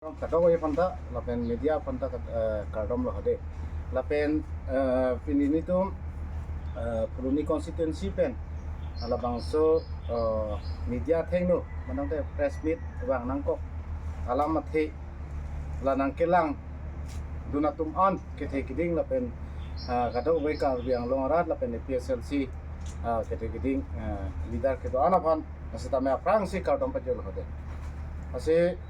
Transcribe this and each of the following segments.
Kadang kau panta, lapen media panta kardom loh hade, lapen pin ini tuh peruni konstituensi pen, ala bangso media tengno, manang teh press meet bang nangkok, alamat he, la nangkelang, dunatum on, kete kiding lapen kadang kau biang longarat lapen PSLC, kete kiding leader keto anapan, nasi tamai aprang si kardom pajol hade, nasi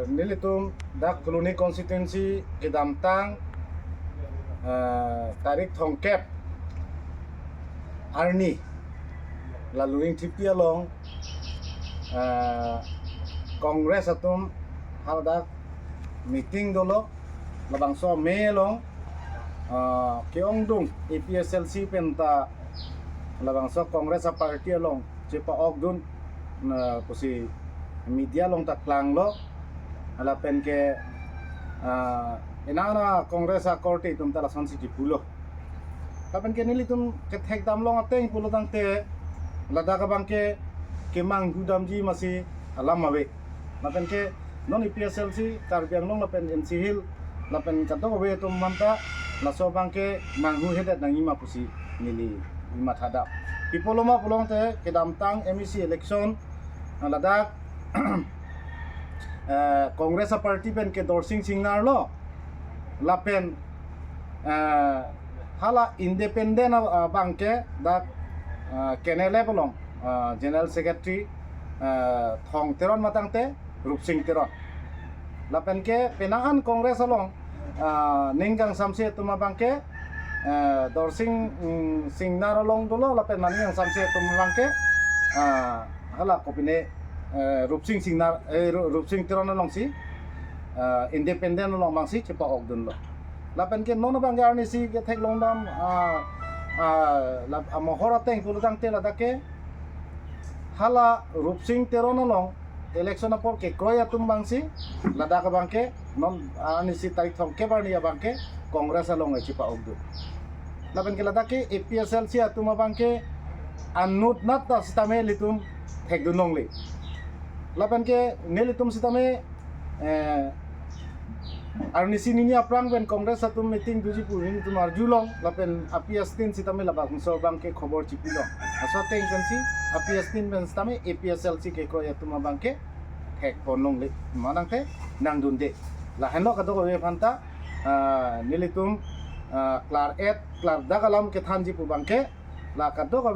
nilitum dak koloni konstituensi kedamtang tarik thongkep arni lalu yang tipi along kongres atum hal dak meeting dolo labang so melong keongdung EPSLC penta labang so kongres a party along cepa ogdun pusi media long taklang lo alapen ke inana kongres a korte tum tala sansi jipulo kapan ke nili tum kethek dam long ateng pulo tang te lada ka bangke kemang gudam ji masih alam mawe lapen ke non IPSLC karbiang long lapen NC Hill lapen kato we tum manta laso bangke manghu hedat nang ima pusi nili ima thada pipoloma pulong te kedamtang MEC election lada Kongres a party pen ke dorsing singnar lo lapen hala independent bangke dak kenele bolong general secretary thong teron matang te rup sing teron lapen ke penaan kongres along ninggang samse tuma bangke dorsing singnar along dolo lapen nang samse tuma bangke hala kopine rupsing singnar rupsing teron long si independent long mang si cepa ogdun lo lapen ke nono bang garni si ke thek long dam mohora teng pulutang te ladake hala rupsing teron long election apor ke kroya tum bang si ladaka bangke non ani si tarik thong ke barni ya bangke kongres along e cepa ogdun lapen ke ladake EPSLC atuma bangke annut nat ta sitame litum thek dunong li lapan ke nelitum sitame arnisi nini aprang ben kongres satu meeting tuji purin itu marjulong lapen apiastin sitame labang so bangke khobor cipilong asote intensi apiastin ben sitame EPSLC ke ko yatum bangke hek ponong le manang te nang dunde la henlo kado ko phanta nelitum klar dagalam ke thanji pu bangke la kado ko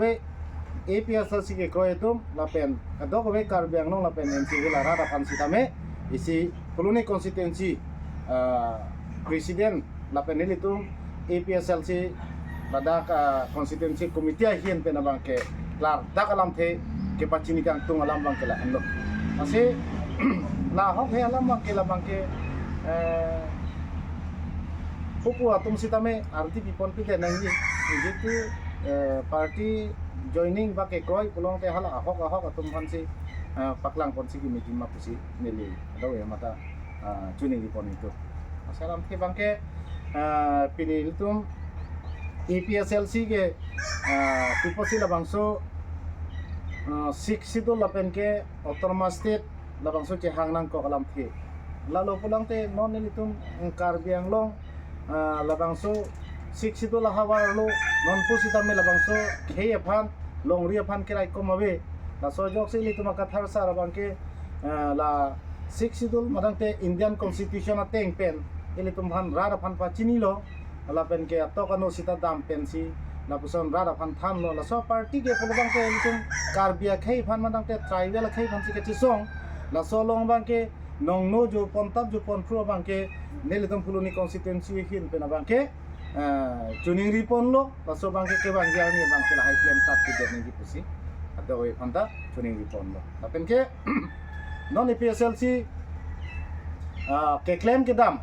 APSLC ke kroetum lapen kado kowe karbiang nong lapen NC lara rapan sitame isi koloni konstituensi presiden lapen ini tum APSLC pada konstituensi komite hien penabang ke lar dak alam the ke pacini kang tung alam bang ke la endo masih la hok he alam bang ke la bang ke pupu atum sitame arti pipon pite nangi gitu party joining pakai koi pulong teh hala ahok atum hansi paklang ponsi kimi jima pusi nili ado ya mata cuning di pon itu masalam ke bangke pilih itu EPSLC ke tiposi labangso situ lapen ke autonomous state labangso ke hangnang ko alam ke lalu pulang teh non itu karbiang long labangso situ lah hawar lo non pusi tame labangso kheye phan longri phan kirai komabe la sojok se li tuma kathar sar bangke la sidul madang te Indian constitution ateng pen ili tum han rara phan pa chini lo la pen ke to kano sita dam pen si la puson rara phan than lo la so party ke pulbang ke tum karbia khei phan madang te tribal khei phan si ke chisong la so long bangke nong no jo pontab jo pon pro bangke neli tum puluni constituency hin pen bangke tuning ripon lo laso bangke ke bang jani bangke la high claim tap ke ni pusi ada oi phanta tuning ripon lo tapen ke non EPSLC ke claim ke dam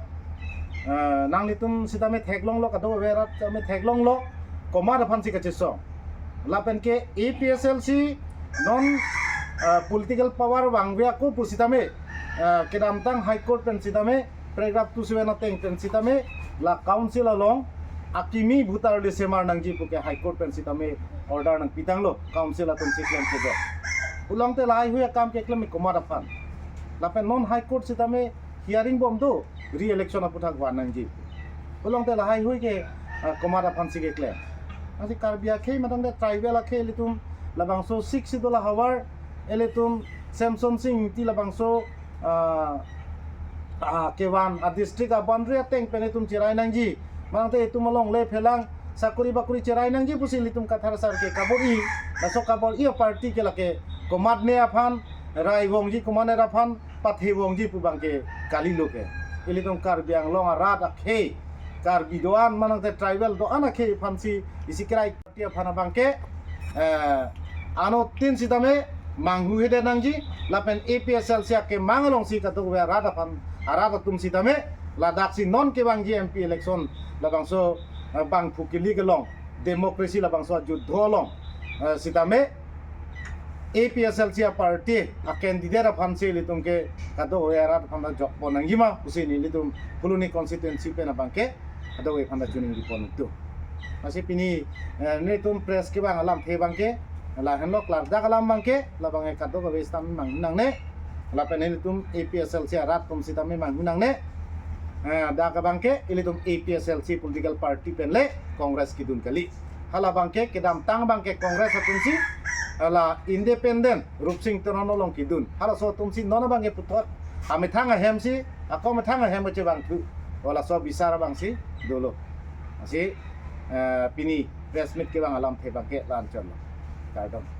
nang litum sitame theklong lo kado verat me theklong lo komar phansi ke chiso lapen ke EPSLC non political power bangwea ko pusitame ke damtang high court pen sitame paragraph 27 ateng pen sitame la council along akimi butar le semar nangji puke high court pen sitame order nang pitang lo council atum siklen ke do ulang te lai huya kam ke klem komar aphan lapen non high court sitame hearing bom do re-election aputhak wanang ji ulong te lahai hui ke komada phansi ke claim asi karbia ke matang de tribal ke litum labangso 6 dola hawar eletum samson sing ti labangso kewan district boundary teng penetum cirai nangji mang te itu molong le phelang sakuri bakuri cirai nangji pusi litum kathar sar ke kabori nasok kabor ia party ke lake komat ne afan rai wongji komane rafan pathe wongji pubang ke kali loke ilitum karbiang long arat akhe karbi doan manang te tribal doan akhe phansi isikrai party afana bangke ano tin sitame manghu hede nangji lapen APSL sia ke mangalong si katuk we rada pan arada tum sitame ladak si non ke bang MP election labang so bang phukili ke long demokrasi labang so juddho long sitame APSL sia party a candidate afan se litum ke katuk we rada pan jok ponangi ma usini litum puluni constituency pe na bangke katuk we pan juning di pon tu masih pini ne tum press ke bang alam the bangke la henlok lar da kalam bangke la bangai kato ka bestam mang nang ne la penen tum APSL si arat tum sitame mang nang ne da ka bangke ilitum APSL si political party penle congress kidun kali hala bangke kedam tang bangke congress atun si hala independent rup sing tonono long kidun hala so tum si nona bangke putot ame thanga hem si ako me thanga hem che bang tu wala so bisara bang si dolo asi pini press meet ke bang alam the bangke lan chon Pardon.